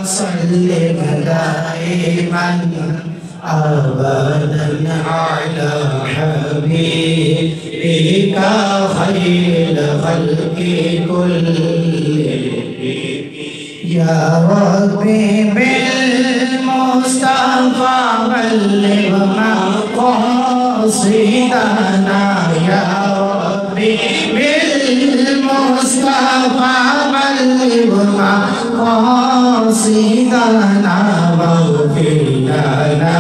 وسلم دائما أبدا على حبيبك خير الخلق كلهم يا ربي بالمصطفى بلغ مقاصدنا يا ربي بالمصطفى بلغ مقاصدنا واغفر لنا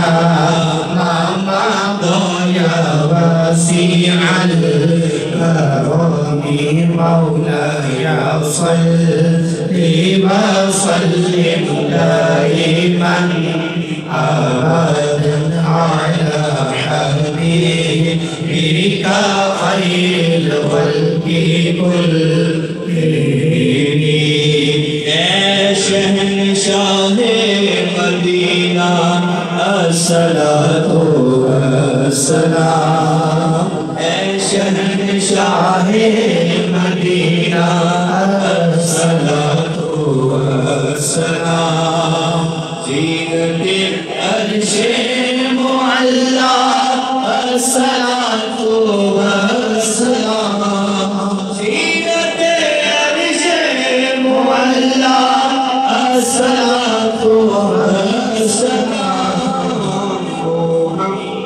ما مضى يا واسع الكرم مولاي صل وسلم دائما أبدا على حبيبك خير الخلق كلهم يا شهنشاه مدينة الصلاة والسلام يا شهنشاه مدينة الصلاة والسلام زينة العرش معلى الصلاة والسلام زينة العرش معلى الصلاة والسلام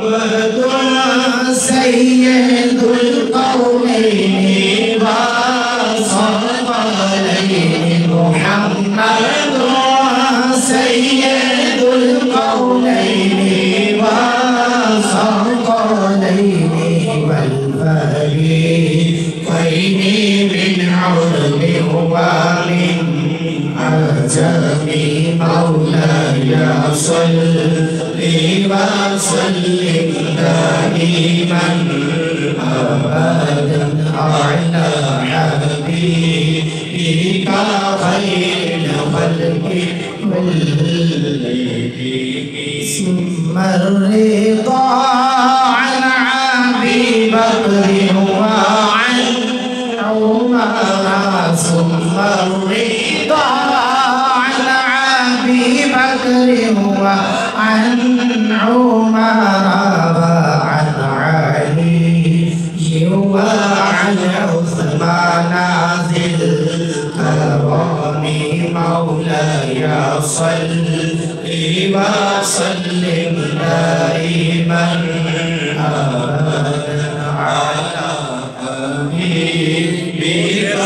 محمد سيد القومين والثقلين محمد سيد القومين والثقلين والفريقين من عرب ومن عجم مولاي صل وسلم دائما أبدا على حبيبك خير الخلق كلهم ثم الرضا عن أبي بكر وعن عمر ثم الرضا عن أبي بكر وعن عمر وعن علي وعن عثمان ذي الكرم مولاي صل وسلم دائما أبدا على حبيبك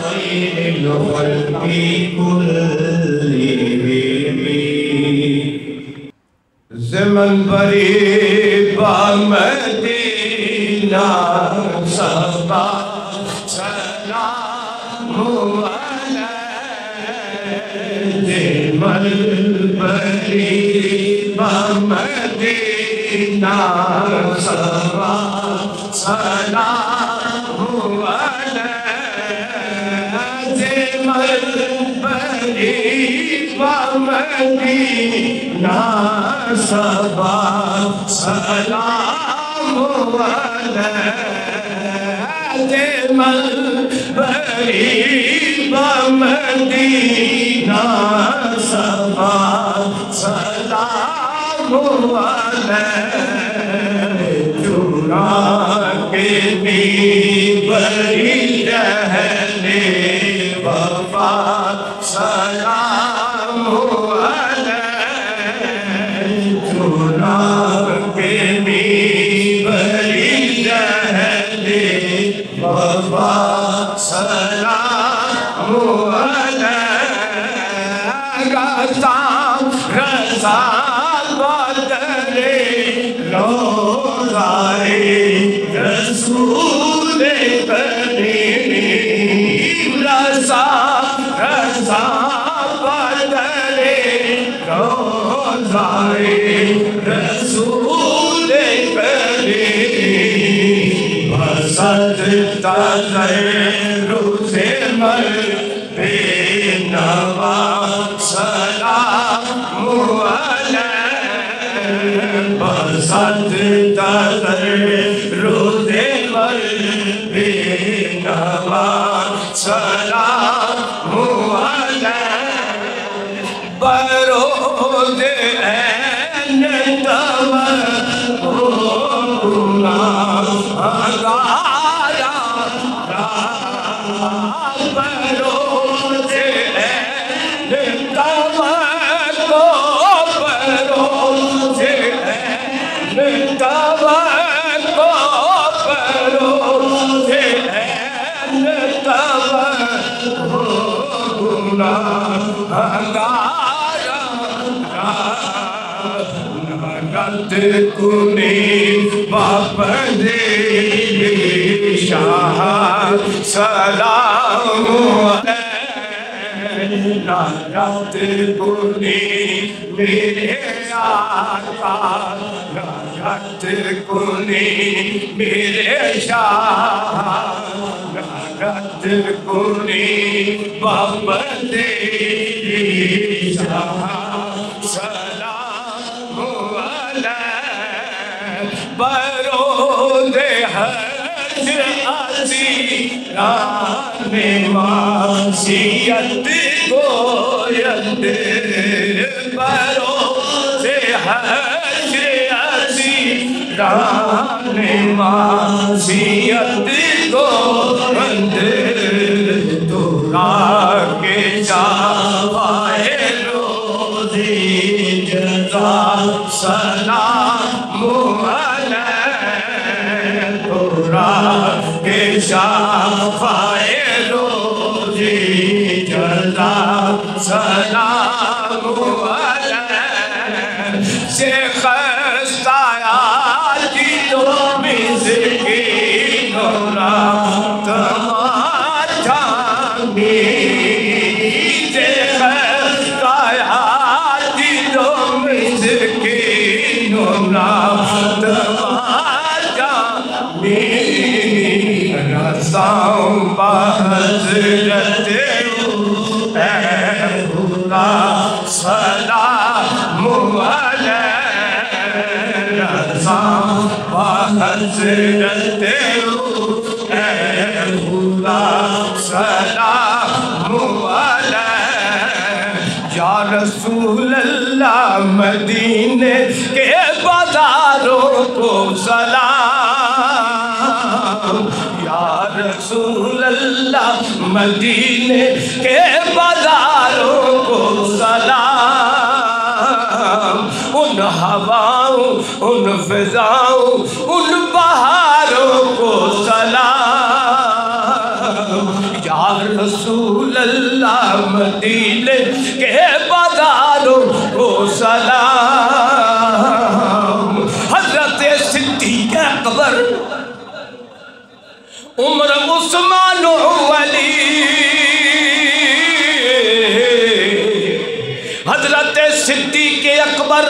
خير الخلق كلهم زمن بريد مدينة صبا سلام عليك زمن بريد مدينة صبا سلام عليك زمن بريد مدينة صبا سلام عليك بريد مدينة صبا سلام عليك راكبي بريد أهل وفا سلام عليك راكبي بريد أهل وفا سلام عليك غزال بدري روزائی رسول کریم رسا بدري روزائی رسول کریم بسد تازہ روزے مربی نوا سلام علیہ بسد تذر رود مربی نوا سلام علیہ برود این توکلنا آگایا برود این توکل برود این توکل برود این توکلنا آگایا نگت کنی باپ دیوی شاہ سلام علیہ نگت کنی میرے آقا نگت کنی میرے شاہ نگت کنی باپ دیوی شاہ سلام علیہ برود حج اسیران معصیت گوید برود حج اسیران معصیت گوید تو راکے شاہائے روزی جزا سلام علیہ تو راکے شاہائے روزی جزا سلام علیہ شیخ استایا جی تو مسکین را تمہار جانی شیخ استایا جی تو مسکین را تمہار جانی رساؤں بحضرت اے بھولا سلام علیہ رساؤں بحضرت اے بھولا سلام علیہ یا رسول اللہ مدینے کے بازاروں کو سلام یا رسول اللہ مدینے کے بازاروں کو سلام ان ہواؤں ان فضاؤں ان بہاروں کو سلام یا رسول اللہ مدینے کے بازاروں کو سلام حضرت صدیق اکبر عمر عثمان و علی حضرت صدیق اکبر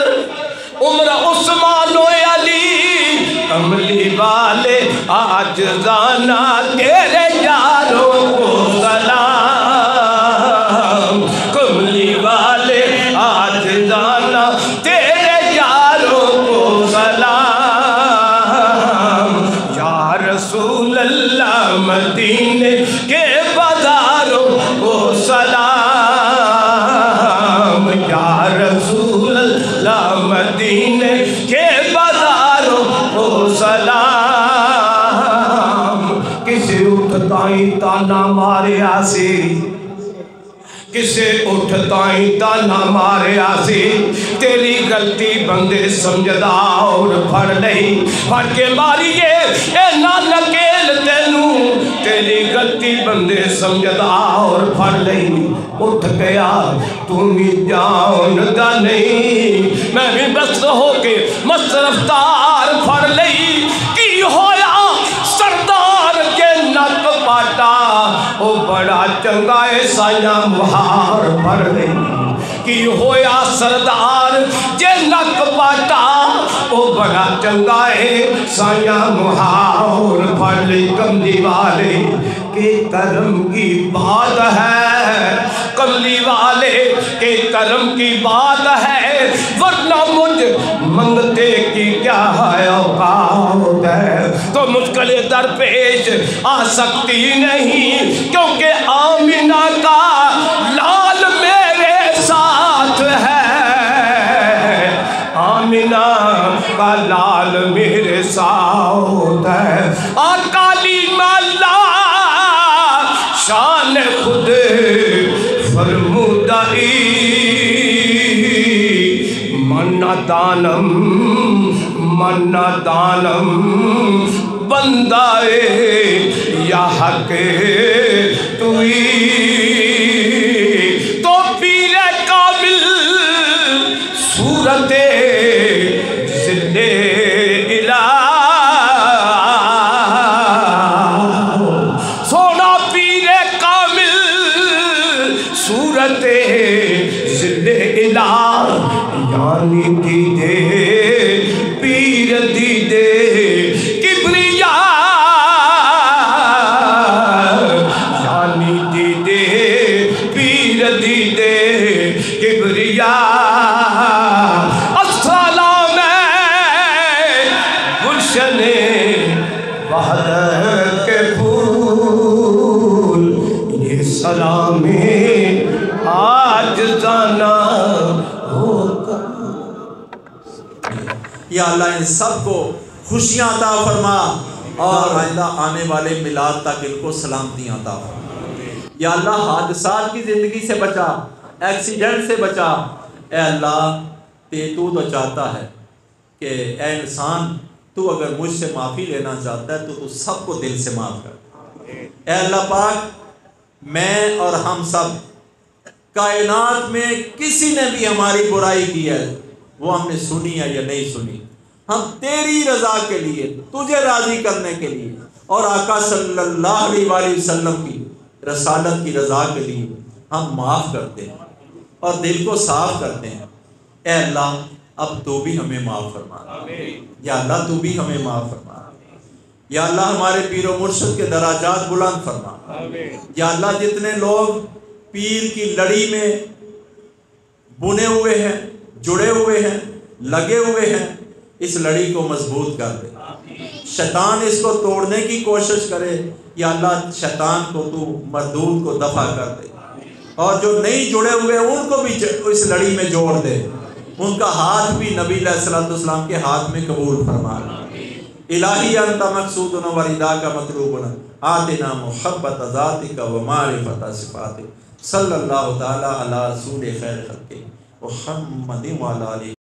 عمر عثمان و علی کملی والے آج زانا تیرے یاروں کو سلام کملی والے آج زانا تیرے یاروں کو سلام یا رسول اللہ مدینے کے بازاروں کو سلام یا رسول اللہ مدینے کے بازاروں کو سلام کسے اٹھتائیں تانا مارے آسی کسے اٹھتائیں تانا مارے آسی تیری غلطی بندے سمجھدا اور پھڑ لئی پھڑ کے ماریے اے نانکیل تینوں تیری غلطی بندے سمجھدا اور پھڑ لئی اٹھ گیا تم بھی جان دا نہیں میں بھی بس ہو کے مست رفتار پھڑ لئی کی ہویا سردار کے نک پاٹا او بڑا چنگائے سائیاں مہار پھڑ لئی کی ہویا سردار جے نک پاٹا او بڑا چنگائے سائیاں مہار پھڑ لئی کملی والے کے کرم کی بات ہے، کملی والے کے کرم کی بات ہے، ورنہ مجھ منگتے کی کیا ہے اوقات ہے۔ تو مشکل درپیش آ سکتی نہیں، کیونکہ آمنہ کا لال میرے ساتھ ہے، آمنہ کا لال میرے ساتھ ہے۔ کالی مالا شان خود فرمودائی، من دانم بندائے یا حق توئی، تو پیر کامل صورت ذل الہ، سونا پیر کامل صورت ذل الہ، یعنی دیدے پیر دیدے کبریا، یعنی دیدے پیر دیدے کبریا۔ السلام گلشن وحدت کے پھول، یہ سلام آج جانا ہوگا۔ یا اللہ ان سب کو خوشیاں عطا فرما، اور آئندہ آنے والے میلاد تک ان کو سلامتیاں عطا فرما۔ یا اللہ حادثات کی زندگی سے بچا، ایکسیڈنٹ سے بچا۔ اے اللہ تو چاہتا ہے کہ اے انسان، تو اگر مجھ سے معافی لینا چاہتا ہے تو سب کو دل سے معاف کر۔ اے اللہ پاک، میں اور ہم سب کائنات میں کسی نے بھی ہماری برائی کی ہے، وہ ہم نے سنی ہے یا نہیں سنی، ہم تیری رضا کے لیے، تجھے راضی کرنے کے لیے اور آقا صلی اللہ علیہ وآلہ وسلم کی رسالت کی رضا کے لیے ہم معاف کرتے ہیں اور دل کو صاف کرتے ہیں۔ اے اللہ اب تو بھی ہمیں معاف فرما، یا اللہ تو بھی ہمیں معاف فرما۔ یا اللہ ہمارے پیر و مرشد کے درجات بلند فرما۔ یا اللہ جتنے لوگ پیر کی لڑی میں بنے ہوئے ہیں، جڑے ہوئے ہیں، لگے ہوئے ہیں، اس لڑی کو مضبوط کر دے۔ شیطان اس کو توڑنے کی کوشش کرے، یا اللہ شیطان کو تو مردود کو دفع کر دے، اور جو نہیں جڑے ہوئے ان کو بھی اس لڑی میں جوڑ دے، ان کا ہاتھ بھی نبی علیہ السلام کے ہاتھ میں قبول فرما۔ الہی انت مقصودنا ورداک مطلوبنا، آتنا محبت ذاتک و معرفت صفاتک، صلی اللہ تعالی علی رسول خیر خلق محمد وعلی آلہ۔